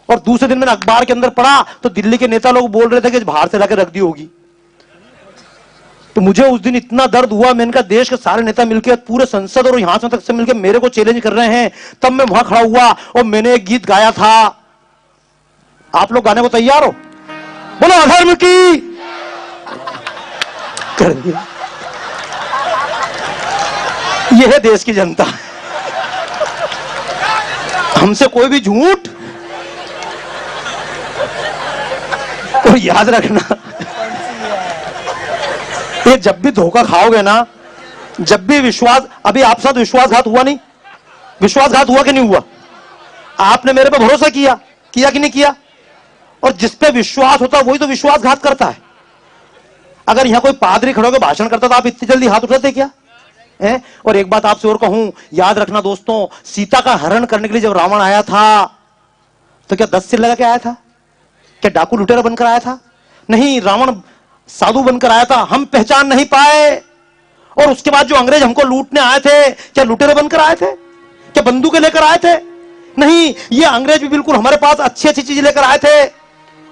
और दूसरे दिन मैंने अखबार के अंदर पढ़ा तो दिल्ली के नेता लोग बोल रहे थे कि बाहर से लाके रख दी होगी। तो मुझे उस दिन इतना दर्द हुआ, मैंने कहा देश के सारे नेता मिलकर, पूरे संसद और यहां तक से मिलकर मेरे को चैलेंज कर रहे हैं। तब मैं वहां खड़ा हुआ और मैंने एक गीत गाया था। आप लोग गाने को तैयार हो? बोलो अधर्म की कर दिया। यह है देश की जनता। हमसे कोई भी झूठ, और याद रखना ये जब भी धोखा खाओगे ना, जब भी विश्वास, अभी आप साथ विश्वासघात हुआ नहीं? विश्वासघात हुआ कि नहीं हुआ? आपने मेरे पे भरोसा किया कि नहीं किया? और जिस पे विश्वास होता है वही तो विश्वासघात करता है। अगर यहां कोई पादरी खड़े होकर भाषण करता तो आप इतनी जल्दी हाथ उठाते क्या? और एक बात आपसे और कहूं, याद रखना दोस्तों, सीता का हरण करने के लिए जब रावण आया था तो क्या 10 सिर लगा के आया था? क्या डाकू लुटेरा बनकर आया था? नहीं, रावण साधु बनकर आया था। हम पहचान नहीं पाए। और उसके बाद जो अंग्रेज हमको लूटने आए थे, क्या लुटेरे बनकर आए थे? क्या बंदूकें लेकर आए थे? नहीं, ये अंग्रेज भी बिल्कुल हमारे पास अच्छी अच्छी चीजें लेकर आए थे।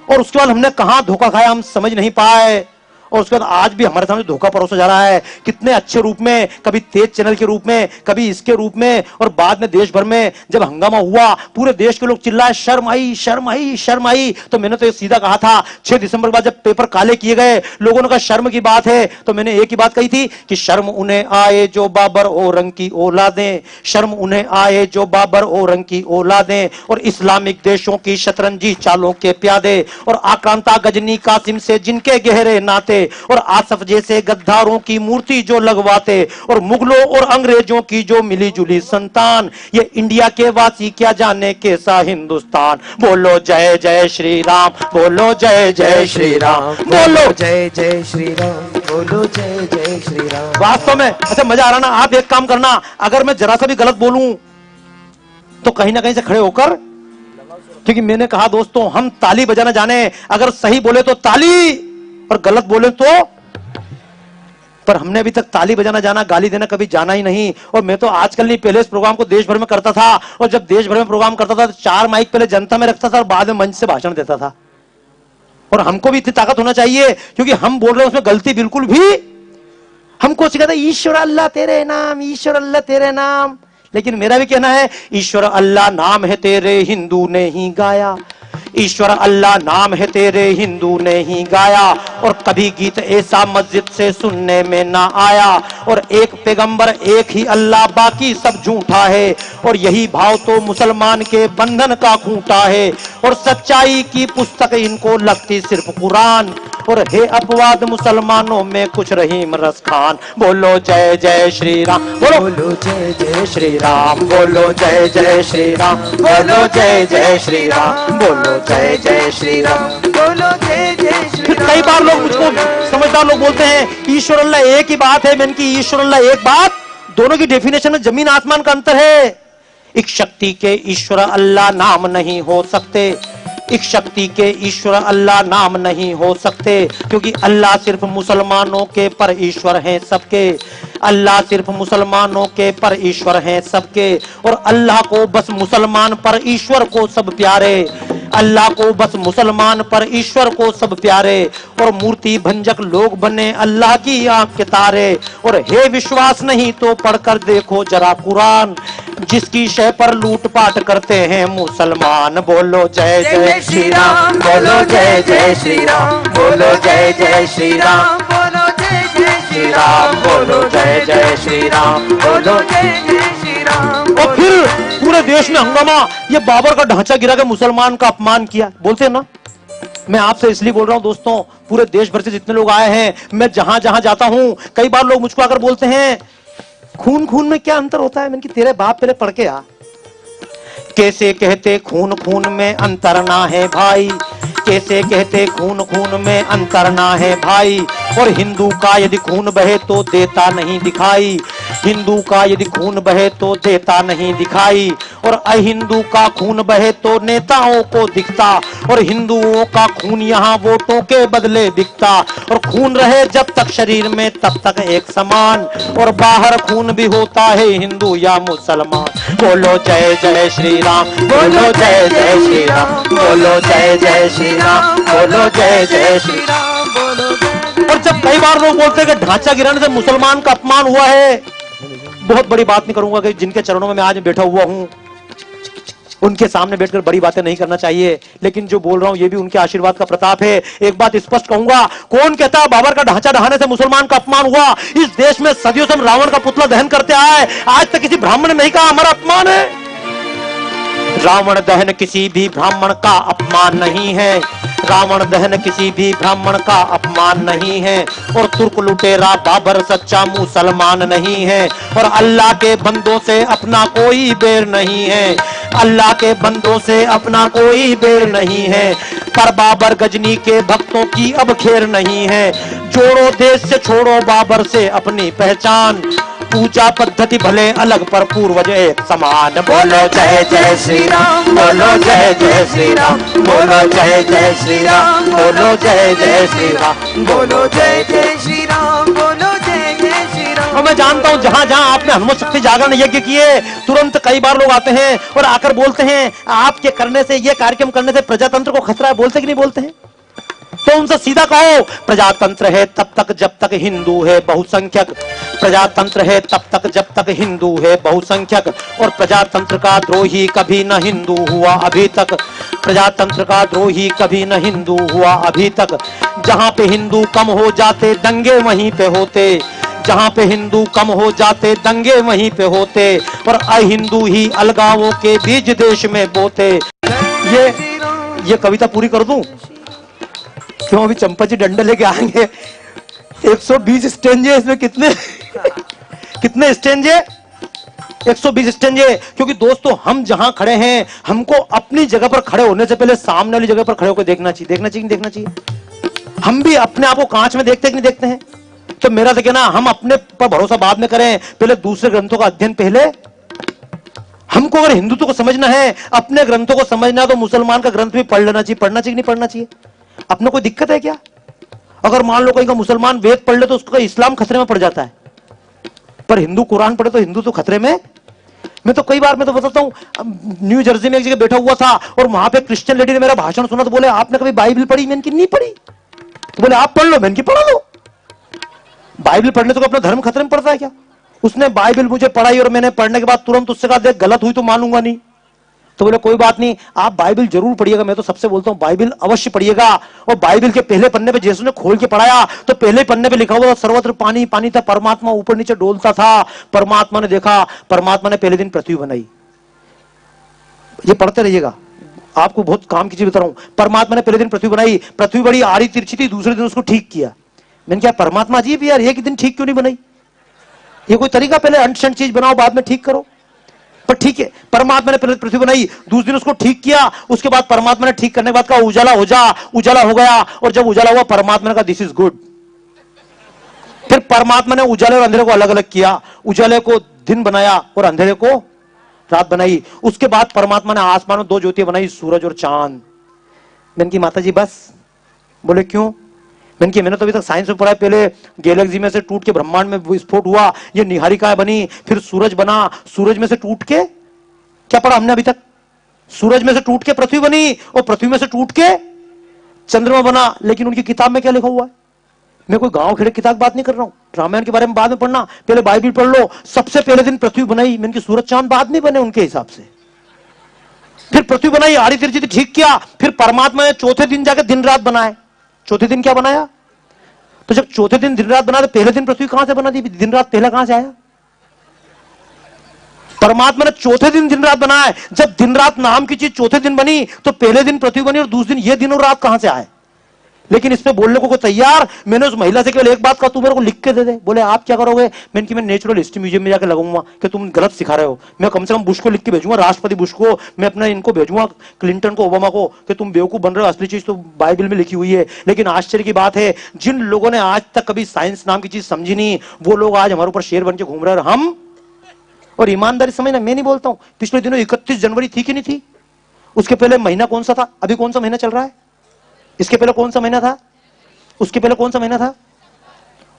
और उसके बाद हमने कहां धोखा खाया हम समझ नहीं पाए। और उसके बाद आज भी हमारे सामने धोखा परोसा जा रहा है, कितने अच्छे रूप में, कभी तेज चैनल के रूप में, कभी इसके रूप में। और बाद में देश भर में जब हंगामा हुआ, पूरे देश के लोग चिल्लाए शर्म आई, शर्म आई, शर्म आई। तो मैंने तो ये सीधा कहा था, 6 दिसंबर के बाद जब पेपर काले किए गए, लोगों ने कहा शर्म की बात है, तो मैंने एक ही बात कही थी कि शर्म उन्हें आए जो बाबर औरंग की औलादें, शर्म उन्हें आए जो बाबर औरंग की औलादें, और इस्लामिक देशों की शतरंजी चालों के प्यादे, और आक्रांता गजनी कासिम से जिनके गहरे नाते, और आसफ जैसे गद्दारों की मूर्ति जो लगवाते, और मुगलों और अंग्रेजों की जो मिली जुली संतान, ये इंडिया के वासी क्या जाने कैसा हिंदुस्तान। बोलो जय जय श्री राम, बोलो जय जय श्री राम, बोलो जय जय श्री राम, बोलो जय जय श्री राम। वास्तव में अच्छा मजा आ रहा ना? आप एक काम करना, अगर मैं जरा सा भी गलत बोलूं तो कहीं ना कहीं से खड़े होकर, क्योंकि मैंने कहा दोस्तों हम ताली बजाना जाने, अगर सही बोले तो ताली और गलत बोले तो, पर हमने अभी तक ताली बजाना जाना, गाली देना कभी जाना ही नहीं। और मैं तो आजकल नहीं, पहले इस प्रोग्राम को देश भर में करता था, और जब देश भर में प्रोग्राम करता था तो 4 माइक पहले जनता में रखता था और बाद में मंच से भाषण देता था। और हमको भी इतनी ताकत होना चाहिए, क्योंकि हम बोल रहे हैं उसमें गलती बिल्कुल भी, हमको सिखाता ईश्वर अल्लाह तेरे नाम, ईश्वर अल्लाह तेरे नाम। लेकिन मेरा भी कहना है ईश्वर अल्लाह नाम है तेरे हिंदू ने ही गाया, ईश्वर अल्लाह नाम है तेरे हिंदू ने ही गाया, और कभी गीत ऐसा मस्जिद से सुनने में ना आया, और एक पैगंबर एक ही अल्लाह बाकी सब झूठा है, और यही भाव तो मुसलमान के बंधन का खूंटा है, और सच्चाई की पुस्तक इनको लगती सिर्फ कुरान, और हे अपवाद मुसलमानों में कुछ रहीम रस खान। बोलो जय जय श्री राम, बोलो जय जय श्री राम, बोलो जय जय श्री राम, बोलो जय जय श्री राम, बोलो जय जय श्री राम, बोलो जय जय श्री राम। कई बार लोग मुझको, समझदार लोग बोलते हैं ईश्वर अल्लाह एक ही बात है। मैंने की ईश्वर अल्लाह एक बात, दोनों की डेफिनेशन में जमीन आसमान का अंतर है। एक शक्ति के ईश्वर अल्लाह नाम नहीं हो सकते, एक शक्ति के ईश्वर अल्लाह नाम नहीं हो सकते, क्योंकि अल्लाह सिर्फ मुसलमानों के पर ईश्वर हैं सबके, अल्लाह सिर्फ मुसलमानों के पर ईश्वर हैं सबके, और अल्लाह को बस मुसलमान पर ईश्वर को सब प्यारे, अल्लाह को बस मुसलमान पर ईश्वर को सब प्यारे, और मूर्ति भंजक लोग बने अल्लाह की आंख के तारे। और हे विश्वास नहीं तो पढ़कर देखो जरा कुरान, जिसकी शय पर लूटपाट करते हैं मुसलमान। बोलो जय जय श्री राम, बोलो जय जय श्री राम, बोलो जय जय श्री राम, बोलो जय जय श्री राम, बोलो जय जय श्री राम, बोलो जय जय श्री राम। और फिर पूरे देश में हंगामा, ये बाबर का ढांचा गिरा के मुसलमान का अपमान किया, बोलते हैं ना। मैं आपसे इसलिए बोल रहा हूं दोस्तों, पूरे देश भर से जितने लोग आए हैं, मैं जहां जहां जाता हूं, कई बार लोग मुझको आकर बोलते हैं खून खून में क्या अंतर होता है? मैंने कि तेरे बाप पहले पढ़ के आ, कैसे कहते खून खून में अंतर ना है भाई, कैसे कहते खून खून में अंतर ना है भाई, और हिंदू का यदि खून बहे तो देता नहीं दिखाई, हिंदू का यदि खून बहे तो देता नहीं दिखाई, और अहिंदू का खून बहे तो नेताओं को दिखता, और हिंदुओं का खून यहाँ वोटों के बदले बिकता। और खून रहे जब तक शरीर में तब तक एक समान, और बाहर खून भी होता है हिंदू या मुसलमान। बोलो जय जय श्री राम, बोलो जय जय श्री राम, बोलो जय जय श्री राम, बोलो जय जय श्री राम, बोलो जय। और जब कई बार लोग बोलते हैं कि ढांचा गिराने से मुसलमान का अपमान हुआ है, बहुत बड़ी बात नहीं करूंगा कि जिनके चरणों में मैं आज बैठा हुआ हूं उनके सामने बैठकर बड़ी बातें नहीं करना चाहिए, लेकिन जो बोल रहा हूं ये भी उनके आशीर्वाद का प्रताप है। एक बात स्पष्ट कहूंगा, कौन कहता है बाबर का ढांचा ढहाने से मुसलमान का अपमान हुआ? इस देश में सदियों से हम रावण का पुतला दहन करते आए, आज तक किसी ब्राह्मण ने नहीं कहा हमारा अपमान है। रावण दहन किसी भी ब्राह्मण का अपमान नहीं है, रावण दहन किसी भी ब्राह्मण का अपमान नहीं है। और तुर्क लुटेरा बाबर सच्चा मुसलमान नहीं है, और अल्लाह के बंदों से अपना कोई बैर नहीं है, अल्लाह के बंदों से अपना कोई बैर नहीं है। पर बाबर गजनी के भक्तों की अब खेर नहीं है, जोड़ो देश से छोड़ो बाबर से अपनी पहचान। पूजा पद्धति भले अलग पर पूर्वज एक समान। बोलो जय जय श्री राम, बोलो जय जय श्री राम, बोलो जय जय श्री राम, बोलो जय जय श्री राम, बोलो जय जय श्री राम, बोलो जय जय श्री राम। और मैं जानता हूं जहां जहां आपने हनुमत शक्ति जागरण यज्ञ किए, तुरंत कई बार लोग आते हैं और आकर बोलते हैं आपके करने से, ये कार्यक्रम करने से प्रजातंत्र को खतरा है। बोलते कि नहीं बोलते हैं? तो उनसे सीधा कहो, प्रजातंत्र है तब तक जब तक हिंदू है बहुसंख्यक, प्रजातंत्र है तब तक जब तक हिंदू है बहुसंख्यक। और प्रजातंत्र का द्रोही कभी न हिंदू हुआ अभी तक, प्रजातंत्र का द्रोही कभी न हिंदू हुआ अभी तक। जहां पे हिंदू कम हो जाते दंगे वहीं पे होते, जहां पे हिंदू कम हो जाते दंगे वहीं पे होते, और अहिंदू ही अलगावों के बीज देश में बोते। ये कविता पूरी कर दूं? क्यों? अभी चंपा जी डंडे लेके आएंगे। 120 स्टेंजे, इसमें कितने कितने स्टेंजे? 120 स्टेंजे। क्योंकि दोस्तों हम जहां खड़े हैं हमको अपनी जगह पर खड़े होने से पहले सामने वाली जगह पर खड़े होकर देखना चाहिए। देखना चाहिए नहीं देखना चाहिए? हम भी अपने आप को कांच में देखते कि नहीं देखते हैं? तो मेरा तो कहना, हम अपने पर भरोसा बाद में करें, पहले दूसरे ग्रंथों का अध्ययन पहले। हमको अगर हिंदुत्व को समझना है, अपने ग्रंथों को समझना है, तो मुसलमान का ग्रंथ भी पढ़ लेना चाहिए। पढ़ना चाहिए नहीं पढ़ना चाहिए? अपने कोई दिक्कत है क्या? अगर मान लो कहीं का मुसलमान वेद पढ़ ले तो उसका इस्लाम खतरे में पड़ जाता है, पर हिंदू कुरान पढ़े तो हिंदू तो खतरे में। मैं तो कई बार मैं तो बताता हूं, न्यू जर्सी में एक जगह बैठा हुआ था और वहां पे क्रिश्चियन लेडी ने मेरा भाषण सुना तो बोले आपने कभी बाइबल पढ़ी? मैंने की नहीं पढ़ी। तो बोले आप पढ़ लो। मैंने की पढ़ा लो। बाइबल पढ़ने से अपना धर्म खतरे में पड़ता है क्या? उसने बाइबल मुझे पढ़ाई और मैंने पढ़ने के बाद तुरंत उससे कहा देख गलत हुई तो मानूंगा नहीं। तो बोले कोई बात नहीं, आप बाइबल जरूर पढ़िएगा। मैं तो सबसे बोलता हूं बाइबल अवश्य पढ़िएगा। और बाइबल के पहले पन्ने पे यीशु ने खोल के पढ़ाया तो पहले पन्ने पे लिखा हुआ था सर्वत्र पानी पानी था, परमात्मा ऊपर नीचे डोलता था। परमात्मा ने देखा, परमात्मा ने पहले दिन पृथ्वी बनाई। ये पढ़ते रहिएगा, आपको बहुत काम की चीज बता रहा हूं। परमात्मा ने पहले दिन पृथ्वी बनाई, पृथ्वी बड़ी आड़ी तिरछी थी, दूसरे दिन उसको ठीक किया। मैंने क्या परमात्मा अजीब यार, एक ही दिन ठीक क्यों नहीं बनाई? ये कोई तरीका? पहले अंट चीज बनाओ बाद में ठीक करो। पर ठीक है, परमात्मा ने पहले पृथ्वी बनाई, दूसरे दिन उसको ठीक किया, उसके बाद परमात्मा ने ठीक करने के बाद कहा उजाला हो जा, उजाला हो गया। और जब उजाला हुआ परमात्मा ने कहा दिस इज गुड। फिर परमात्मा ने उजाले और अंधेरे को अलग अलग किया, उजाले को दिन बनाया और अंधेरे को रात बनाई। उसके बाद परमात्मा ने आसमान में दो ज्योतियां बनाई, सूरज और चांद। मैंने की माता जी बस? बोले क्यों? मैंने की मैंने तो अभी तक साइंस में पढ़ा है, पहले गैलेक्सी में से टूट के ब्रह्मांड में विस्फोट हुआ, ये निहारिकाएं बनी, फिर सूरज बना, सूरज में से टूट के क्या पढ़ा हमने अभी तक? सूरज में से टूट के पृथ्वी बनी और पृथ्वी में से टूट के चंद्रमा बना। लेकिन उनकी किताब में क्या लिखा हुआ है? मैं कोई गांव खेड़े किताब बात नहीं कर रहा हूं, रामायण के बारे में बाद में पढ़ना, पहले बाइबल पढ़ लो। सबसे पहले दिन पृथ्वी बनाई, मैंने की सूरज चांद बाद नहीं बने उनके हिसाब से। फिर पृथ्वी बनाई, आड़ी तिरछी ठीक किया, फिर परमात्मा ने चौथे दिन जाकर दिन रात बनाए। चौथे दिन क्या बनाया? तो जब चौथे दिन दिन रात बना तो पहले दिन पृथ्वी कहां से बना दी? दिन रात पहला कहां से आया? परमात्मा ने चौथे दिन दिन रात बनाया। जब दिन रात नाम की चीज चौथे दिन बनी तो पहले दिन पृथ्वी बनी और दूसरे दिन ये दिन और रात कहां से आए? लेकिन इस पे बोलने को तैयार। मैंने उस महिला से केवल एक बात कहा, तू मेरे को लिख के दे दे। बोले आप क्या करोगे? मैंने कि मैं नेचुरल हिस्ट्री म्यूजियम में जाकर लगाऊंगा कि तुम गलत सिखा रहे हो। मैं कम से कम बुश को लिख के भेजूंगा, राष्ट्रपति बुश को, मैं अपना इनको भेजूंगा, क्लिंटन को, ओबामा को, कि तुम बेवकूफ बन रहे हो, असली चीज तो बाइबल में लिखी हुई है। लेकिन आश्चर्य की बात है, जिन लोगों ने आज तक कभी साइंस नाम की चीज समझी नहीं, वो लोग आज हमारे ऊपर शेर बन के घूम रहे हैं। हम और ईमानदारी समझना, मैं नहीं बोलता हूं, पिछले दिनों 31 जनवरी थी कि नहीं थी? उसके पहले महीना कौन सा था? अभी कौन सा महीना चल रहा है? इसके पहले कौन सा महीना था? उसके पहले कौन सा महीना था?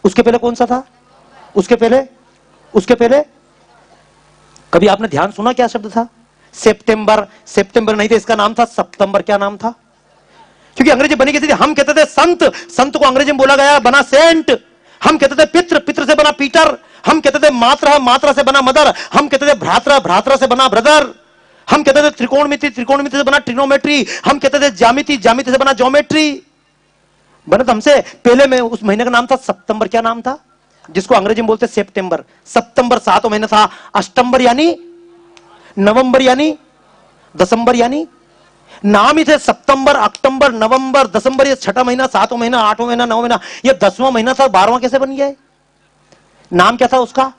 उसके पहले कौन सा था? उसके पहले कभी आपने ध्यान सुना क्या शब्द था? सितंबर। सितंबर नहीं था, इसका नाम था सितंबर। क्या नाम था? क्योंकि अंग्रेजी बनी कैसी थी? हम कहते थे संत, संत को अंग्रेजी में बोला गया बना सेंट। हम कहते थे पित्र, पित्र से बना पीटर। हम कहते थे मात्रा, मात्रा से बना मदर। हम कहते थे भ्रात्रा, भ्रात्रा से बना ब्रदर। हम कहते थे त्रिकोणमिति, त्रिकोणमिति से बना ट्रिग्नोमेट्री। हम कहते थे ज्यामिति, ज्यामिति से बना ज्योमेट्री। बना तो हमसे पहले में उस महीने का नाम था सितंबर। क्या नाम था? जिसको अंग्रेजी में बोलते सितंबर। सितंबर 7वां महीना था। अष्टंबर यानी नवंबर, यानी दिसंबर, यानी नाम ही थे सितंबर, अक्टूबर, नवंबर, दिसंबर। ये 6वां महीना, 7वां महीना, 8वां महीना, 9वां महीना, ये 10वां महीना था। 12वां कैसे बन गया? नाम क्या था उसका?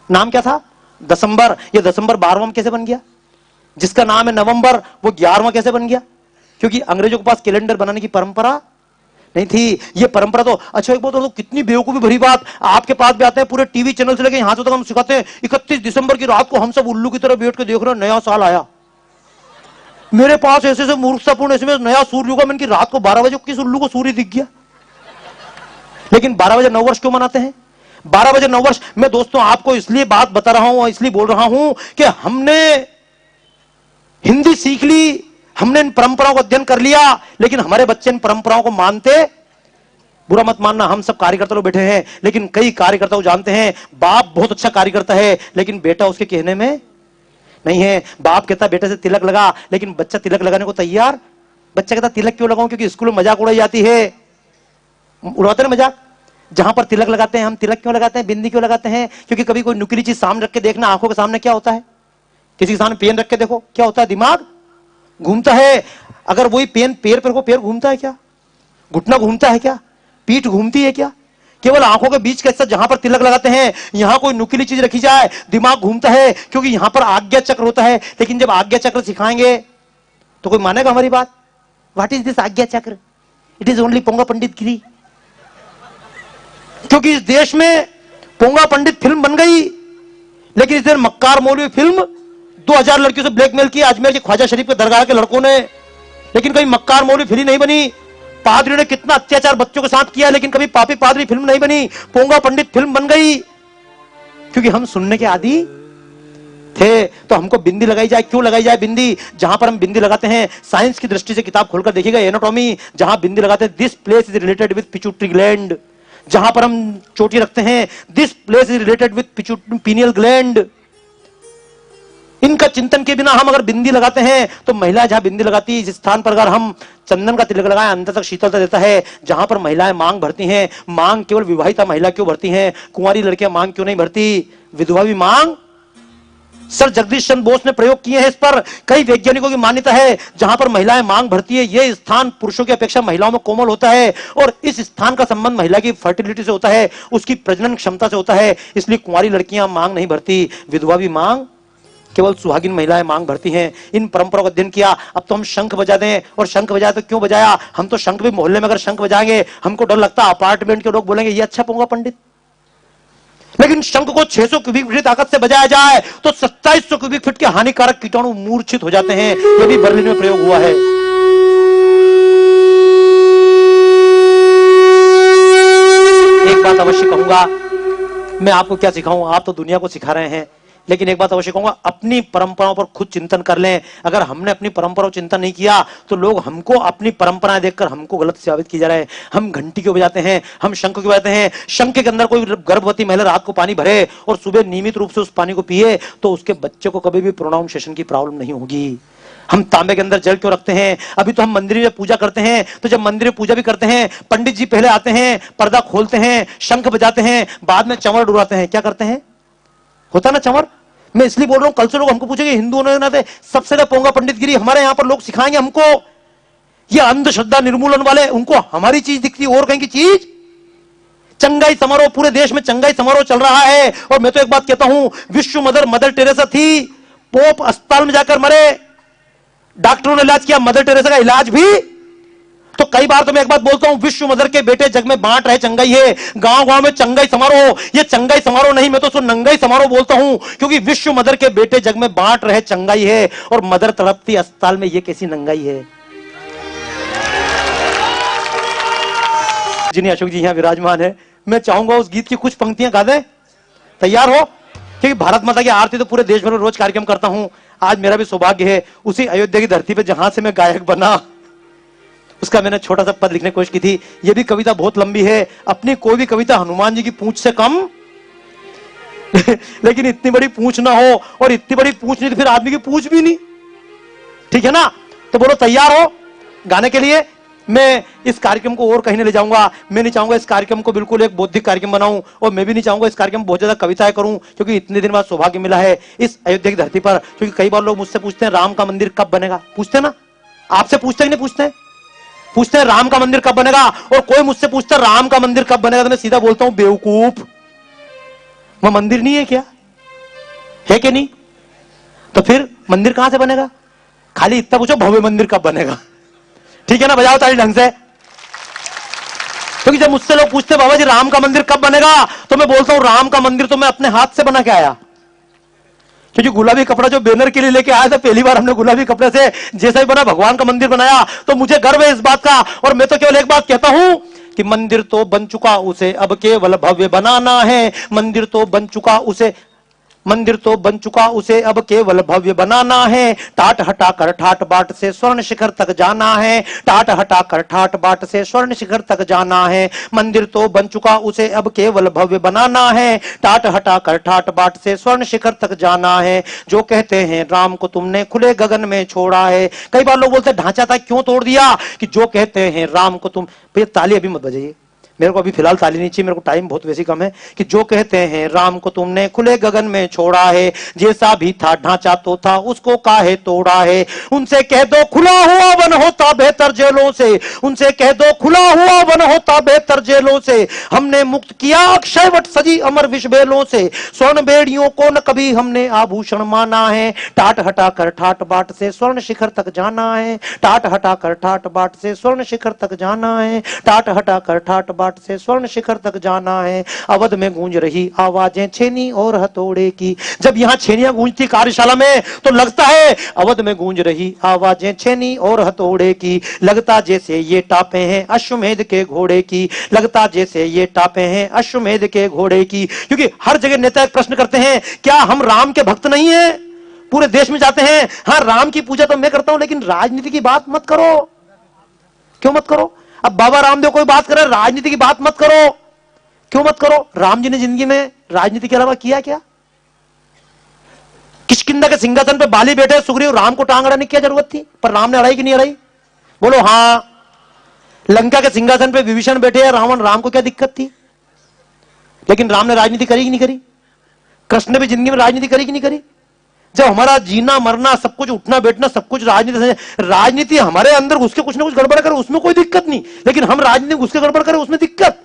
नाम क्या था? दिसंबर। ये दिसंबर 12वां में कैसे बन गया? जिसका नाम है नवंबर, वो 11वां कैसे बन गया? क्योंकि अंग्रेजों के पास कैलेंडर बनाने की परंपरा नहीं थी। ये परंपरा तो अच्छा, एक बात तो कितनी बेवकूफी भरी बात, आपके पास भी आते हैं पूरे टीवी चैनल से लेकर यहां तक हम सिखाते हैं 31 दिसंबर की रात को हम सब उल्लू की तरह बैठ के देख रहे हैं नया साल आया। मेरे पास ऐसे से मूर्खतापूर्ण एसएमएस, नया सूर्य होगा। मैंने कि रात को 12 बजे किस उल्लू को सूर्य दिख गया? लेकिन 12 बजे नववर्ष क्यों मनाते हैं? 12 बजे नववर्ष मैं दोस्तों आपको इसलिए बात बता रहा हूं, इसलिए बोल रहा हूं कि हमने हिंदी सीख ली, हमने इन परंपराओं का अध्ययन कर लिया, लेकिन हमारे बच्चे इन परंपराओं को मानते, बुरा मत मानना, हम सब कार्यकर्ता लोग बैठे हैं, लेकिन कई कार्यकर्ता को जानते हैं बाप बहुत अच्छा कार्यकर्ता है, लेकिन बेटा उसके कहने में नहीं है। बाप कहता बेटे से तिलक लगा, लेकिन बच्चा तिलक लगाने को तैयार। बच्चा कहता तिलक क्यों लगाऊं? क्योंकि स्कूल में मजाक उड़ाई जाती है, उड़ाते ना मजाक। जहां पर तिलक लगाते हैं, हम तिलक क्यों लगाते हैं, बिंदी क्यों लगाते हैं? क्योंकि कभी कोई नुकीली चीज सामने रख के देखना, आंखों के सामने क्या होता है। किसी के सामने पेन रख के देखो, क्या होता है? दिमाग घूमता है। अगर वही पेन पैर पर को, पैर घूमता है क्या? घुटना घूमता है क्या? पीठ घूमती है क्या? केवल आंखों के बीच के जहां पर तिलक लगाते हैं, यहां कोई नुकीली चीज रखी जाए, दिमाग घूमता है, क्योंकि यहां पर आज्ञा चक्र होता है। लेकिन जब आज्ञा चक्र सिखाएंगे तो कोई मानेगा हमारी बात? व्हाट इज दिस आज्ञा चक्र? इट इज ओनली पोंगा पंडित गिरी। क्योंकि इस देश में पोंगा पंडित फिल्म बन गई, लेकिन इस दिन मक्कार मौलवी फिल्म 2000 लड़कियों से ब्लैकमेल किया अजमेर के ख्वाजा शरीफ के दरगाह के लड़कों ने, लेकिन कहीं मक्कार मौलवी फिल्म नहीं बनी। पादरियों ने कितना अत्याचार बच्चों के साथ किया, लेकिन कभी पापी पादरी फिल्म नहीं बनी। पोंगा पंडित फिल्म बन गई, क्योंकि हम सुनने के आदी थे। तो हमको बिंदी लगाई जाए, क्यों लगाई जाए बिंदी? जहां पर हम बिंदी लगाते हैं, साइंस की दृष्टि से किताब खोलकर देखिएगा, एनाटॉमी, जहां बिंदी लगाते हैं, this place is related with pituitary gland. जहां पर हम चोटी रखते हैं, this place is related with pineal gland. इनका चिंतन के बिना हम अगर बिंदी लगाते हैं, तो महिला जहां बिंदी लगाती है, इस स्थान पर अगर हम चंदन का तिलक लगाएं, अंदर तक शीतलता देता है। जहां पर महिलाएं मांग भरती हैं, मांग केवल विवाहिता महिला क्यों भरती हैं? कुंवारी लड़कियां मांग क्यों नहीं भरती? विधवा भी मांग। सर जगदीश चंद्र बोस ने प्रयोग किए हैं इस पर, कई वैज्ञानिकों की मान्यता है जहां पर महिलाएं मांग भरती है, यह स्थान पुरुषों की अपेक्षा महिलाओं में कोमल होता है, और इस स्थान का संबंध महिला की फर्टिलिटी से होता है, उसकी प्रजनन क्षमता से होता है। इसलिए कुंवारी लड़कियां मांग नहीं भरती, विधवा भी मांग, केवल सुहागिन महिलाएं मांग भरती हैं। इन परंपराओं का अध्ययन किया। अब तो हम शंख बजा दें, और शंख बजाए तो क्यों बजाया? हम तो शंख भी मोहल्ले में अगर शंख बजाएंगे, हमको डर लगता है अपार्टमेंट के लोग बोलेंगे ये अच्छा पोंगा पंडित। लेकिन शंख को 600 क्यूबिक फीट ताकत से बजाया जाए तो 2700 क्यूबिक फीट के हानिकारक कीटाणु मूर्छित हो जाते हैं। यह भी बर्लिन में प्रयोग हुआ है। एक बात अवश्य कहूंगा, मैं आपको क्या सिखाऊं, आप तो दुनिया को सिखा रहे हैं, लेकिन एक बात अवश्य कहूंगा, अपनी परंपराओं पर खुद चिंतन कर लें। अगर हमने अपनी परंपराओं चिंतन नहीं किया, तो लोग हमको अपनी परंपराएं देखकर हमको गलत साबित की जा रहे हैं। हम घंटी क्यों बजाते हैं, हम शंख क्यों बजाते हैं? शंख के अंदर कोई गर्भवती महिला रात को पानी भरे और सुबह नियमित रूप से उस पानी को पिए, तो उसके बच्चे को कभी भी प्रोनाउंसिएशन की प्रॉब्लम नहीं होगी। हम तांबे के अंदर जल क्यों रखते हैं? अभी तो हम मंदिर में पूजा करते हैं, तो जब मंदिर में पूजा भी करते हैं, पंडित जी पहले आते हैं, पर्दा खोलते हैं, शंख बजाते हैं, बाद में चंवर डुराते हैं। क्या करते हैं? होता ना चंवर। मैं इसलिए बोल रहा हूं, कल से लोग हमको पूछेंगे हिंदू होने नाते सबसे ज्यादा पोंगा पंडित गिरी हमारे यहां पर लोग सिखाएंगे हमको। ये अंधश्रद्धा निर्मूलन वाले, उनको हमारी चीज दिखती है और कहीं की चीज। चंगाई समारोह, पूरे देश में चंगाई समारोह चल रहा है। और मैं तो एक बात कहता हूं, विश्व मदर टेरेसा थी, पोप अस्पताल में जाकर मरे, डॉक्टरों ने इलाज किया, मदर टेरेसा का इलाज भी। तो कई बार तो मैं एक बात बोलता हूं, विश्व मदर के बेटे जग में बांट रहे चंगाई है, गांव गांव में चंगाई समारोह। ये चंगाई समारोह नहीं, मैं तो उसको नंगाई समारोह बोलता हूं, क्योंकि विश्व मदर के बेटे जग में बांट रहे चंगाई है और मदर तड़पती अस्पताल में, ये कैसी नंगाई है। जिन्हें अशोक जी यहां विराजमान है, मैं चाहूंगा उस गीत की कुछ पंक्तियां गा दे, तैयार हो? क्योंकि भारत माता की आरती तो पूरे देश भर में रोज कार्यक्रम करता हूं। आज मेरा भी सौभाग्य है उसी अयोध्या की धरती पे जहां से मैं गायक बना, उसका मैंने छोटा सा पद लिखने की कोशिश की थी। यह भी कविता बहुत लंबी है, अपनी कोई भी कविता हनुमान जी की पूंछ से कम लेकिन इतनी बड़ी पूंछ ना हो, और इतनी बड़ी पूंछ नहीं तो फिर आदमी की पूंछ भी नहीं, ठीक है ना? तो बोलो तैयार हो गाने के लिए? मैं इस कार्यक्रम को और कहीं नहीं ले जाऊंगा। मैं नहीं चाहूंगा इस कार्यक्रम को बिल्कुल एक बौद्धिक कार्यक्रम बनाऊं, और मैं भी नहीं चाहूंगा इस कार्यक्रम में बहुत ज्यादा कविताएं करूं, क्योंकि इतने दिन बाद सौभाग्य मिला है इस अयोध्या की धरती पर। क्योंकि कई बार लोग मुझसे पूछते हैं राम का मंदिर कब बनेगा, पूछते हैं ना, आपसे पूछते हैं कि नहीं पूछते? पूछते हैं राम का मंदिर कब बनेगा। और कोई मुझसे पूछता है राम का मंदिर कब बनेगा, तो मैं सीधा बोलता हूं बेवकूफ, वह मंदिर नहीं है क्या? है कि नहीं? तो फिर मंदिर कहां से बनेगा? खाली इतना पूछो भव्य मंदिर कब बनेगा, ठीक है ना? बजाओ ताली ढंग से। क्योंकि जब मुझसे लोग पूछते बाबा जी राम का मंदिर कब बनेगा, तो मैं बोलता हूं राम का मंदिर तो मैं अपने हाथ से बना के आया। क्योंकि गुलाबी कपड़ा जो बैनर के लिए लेके आया था, पहली बार हमने गुलाबी कपड़े से जैसा ही बना भगवान का मंदिर बनाया, तो मुझे गर्व है इस बात का। और मैं तो केवल एक बात कहता हूं कि मंदिर तो बन चुका, उसे अब केवल भव्य बनाना है। मंदिर तो बन चुका, उसे मंदिर तो बन चुका, उसे अब केवल भव्य बनाना है। टाट हटाकर ठाट बाट से स्वर्ण शिखर तक जाना है। टाट हटाकर ठाट बाट से स्वर्ण शिखर तक जाना है। मंदिर तो बन चुका, उसे अब केवल भव्य बनाना है। टाट हटाकर ठाट बाट से स्वर्ण शिखर तक जाना है। जो कहते हैं राम को तुमने खुले गगन में छोड़ा है। कई बार लोग बोलते हैं ढांचा था क्यों तोड़ दिया, कि जो कहते हैं राम को तुम, भैया ताली अभी मत बजाइए, मेरे को अभी फिलहाल ताली नहीं चाहिए, मेरे को टाइम बहुत वैसे कम है। कि जो कहते हैं राम को तुमने खुले गगन में छोड़ा है। जैसा भी था ढांचा तो था, उसको काहे तोड़ा है। उनसे कह दो खुला हुआ वन होता बेहतर जेलों से। उनसे कह दो खुला हुआ वन होता बेहतर जेलों से। हमने मुक्त किया अक्षयवट सजी अमर विषबेलों से। स्वर्ण बेड़ियों को न कभी हमने आभूषण माना है। टाट हटाकर ठाट बाट से स्वर्ण शिखर तक जाना है। टाट हटाकर ठाट बाट से स्वर्ण शिखर तक जाना है। टाट हटाकर ठाट बाट से स्वर्ण शिखर तक जाना है। अवध में गूंज रही आवाजें छेनी और हथौड़े की। जब यहां छेनियां गूंजती कार्यशाला में, तो लगता है अवध में गूंज रही आवाजें छेनी और हथौड़े की। लगता जैसे ये टापे हैं अश्वमेध के घोड़े की। लगता जैसे ये टापे हैं अश्वमेध के घोड़े की। क्योंकि हर जगह नेता एक प्रश्न करते हैं, क्या हम राम के भक्त नहीं है? पूरे देश में जाते हैं, हाँ राम की पूजा तो मैं करता हूं, लेकिन राजनीति की बात मत करो। क्यों मत करो? अब बाबा रामदेव कोई बात करे, राजनीति की बात मत करो। क्यों मत करो? राम जी ने जिंदगी में राजनीति के अलावा किया क्या? किष्किंधा के सिंहासन पे बाली बैठे सुग्रीव, राम को टांग अड़ाने की क्या जरूरत थी? पर राम ने अड़ाई कि नहीं अड़ाई? बोलो हाँ। लंका के सिंहासन पे विभीषण बैठे हैं रावण, राम को क्या दिक्कत थी? लेकिन राम ने राजनीति करी कि नहीं करी? कृष्ण ने भी जिंदगी में राजनीति करी कि नहीं करी? जब हमारा जीना मरना सब कुछ, उठना बैठना सब कुछ राजनीति हमारे अंदर घुस के कुछ ना कुछ गड़बड़ करे, उसमें कोई दिक्कत नहीं। लेकिन हम राजनीति घुस के गड़बड़ करें, उसमें दिक्कत।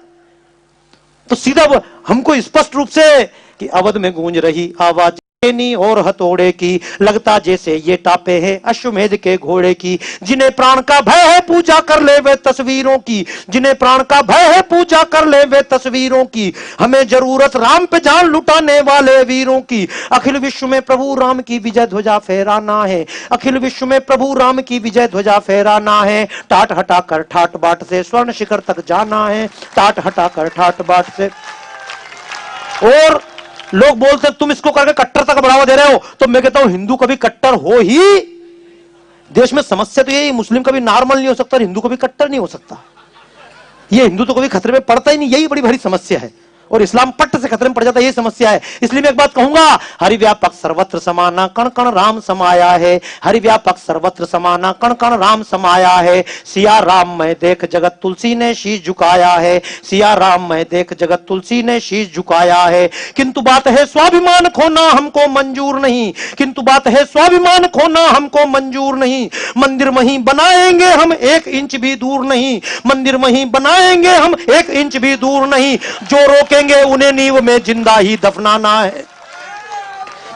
तो सीधा हमको स्पष्ट रूप से कि अवध में गूंज रही आवाज छेनी और हथौड़े की। लगता जैसे ये टापे हैं अश्वमेध के घोड़े की। जिन्हें प्राण का भय है पूजा कर ले वे तस्वीरों की। जिन्हें प्राण का भय है पूजा कर ले वे तस्वीरों की। हमें जरूरत राम पे जान लुटाने वाले वीरों की। अखिल विश्व में प्रभु राम की विजय ध्वजा फहराना है। अखिल विश्व में प्रभु राम की विजय ध्वजा फहराना है। टाट हटाकर ठाट बाट से स्वर्ण शिखर तक जाना है। टाट हटाकर ठाट बाट से। और लोग बोलते तुम इसको करके कट्टरता का बढ़ावा दे रहे हो, तो मैं कहता हूं हिंदू कभी कट्टर हो ही। देश में समस्या तो यही, मुस्लिम कभी नॉर्मल नहीं हो सकता, हिंदू कभी कट्टर नहीं हो सकता। ये हिंदू तो कभी खतरे में पड़ता ही नहीं, यही बड़ी भारी समस्या है। और इस्लाम पट्ट से खतरे में पड़ जाता है, ये समस्या है। इसलिए मैं एक बात कहूंगा, हरिव्यापक सर्वत्र समाना, कण कण राम समाया है। हरिव्यापक सर्वत्र समाना, कण कण राम समाया है। सिया राम मैं देख जगत तुलसी ने शीश झुकाया है। सिया राम मैं देख जगत तुलसी ने शीश झुकाया है। किंतु बात है स्वाभिमान खोना हमको मंजूर नहीं, किंतु बात है स्वाभिमान खोना हमको मंजूर नहीं। मंदिर वहीं बनाएंगे हम 1 इंच भी दूर नहीं, मंदिर वहीं बनाएंगे हम 1 इंच भी दूर नहीं। जो रोकेंगे उन्हें नींव में जिंदा ही दफनाना है,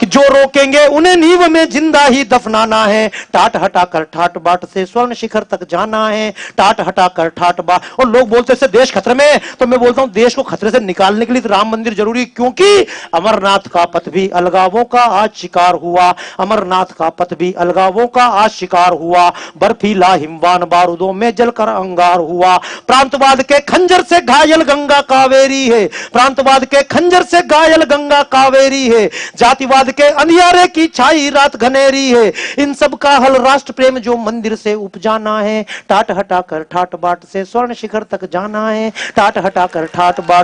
कि जो रोकेंगे उन्हें नींव में जिंदा ही दफनाना है। टाट हटाकर ठाट बाट से स्वर्ण शिखर तक जाना है, टाट हटाकर ठाट बाट। और लोग बोलते हैं देश खतरे में, तो मैं बोलता हूं देश को खतरे से निकालने के लिए तो राम मंदिर जरूरी, क्योंकि अमरनाथ का पथ भी अलगावों का आज शिकार हुआ, अमरनाथ का पथ भी अलगावों का आज शिकार हुआ। बर्फीला हिमवान बारूदों में जलकर अंगार हुआ। प्रांतवाद के खंजर से घायल गंगा कावेरी है, प्रांतवाद के खंजर से घायल गंगा कावेरी है। जातिवाद के अंधियारे की छाई रात घनेरी है। इन सब का हल राष्ट्र प्रेम जो मंदिर से उपजाना है। टाट हटाकर ठाट बाट से स्वर्ण शिखर तक जाना है, टाट हटाकर ठाट बाट